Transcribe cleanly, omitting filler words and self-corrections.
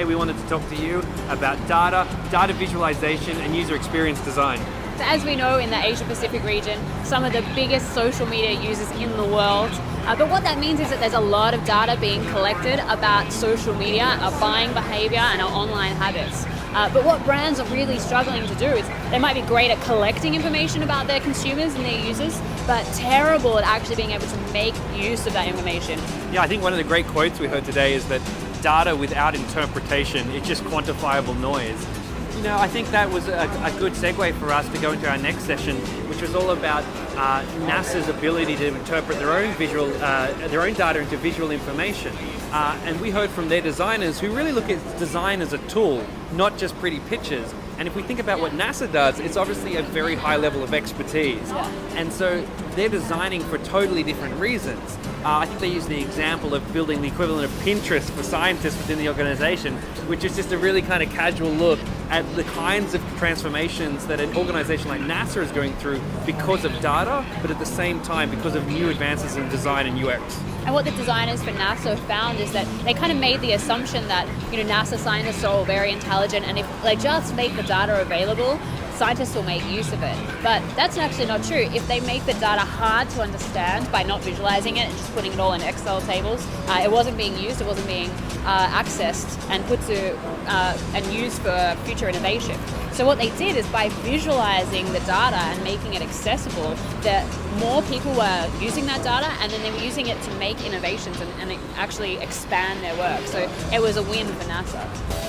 today we wanted to talk to you about data visualization, and user experience design. So as we know, in the Asia Pacific region, some of the biggest social media users in the world. But what that means is that there's a lot of data being collected about social media, our buying behavior, and our online habits. But what brands are really struggling to do is they might be great at collecting information about their consumers and their users, but terrible at actually being able to make use of that information. Yeah, I think one of the great quotes we heard today is that data without interpretation is just quantifiable noise. You know, I think that was a good segue for us to go into our next session, which was all about NASA's ability to interpret their own data into visual information. And we heard from their designers who really look at design as a tool, not just pretty pictures. And if we think about what NASA does, it's obviously a very high level of expertise. And so they're designing for totally different reasons. I think they use the example of building the equivalent of Pinterest for scientists within the organization, which is just a really kind of casual look at the kinds of transformations that an organization like NASA is going through because of data, but at the same time because of new advances in design and UX. And what the designers for NASA found is that they kind of made the assumption that, NASA scientists are all very intelligent, and if they just make the data available, scientists will make use of it. But that's actually not true. If they make the data hard to understand by not visualizing it and just putting it all in Excel tables, it wasn't being used, it wasn't being accessed and put to and used for future innovation. So what they did is by visualizing the data and making it accessible, that more people were using that data, and then they were using it to make innovations and actually expand their work. So it was a win for NASA.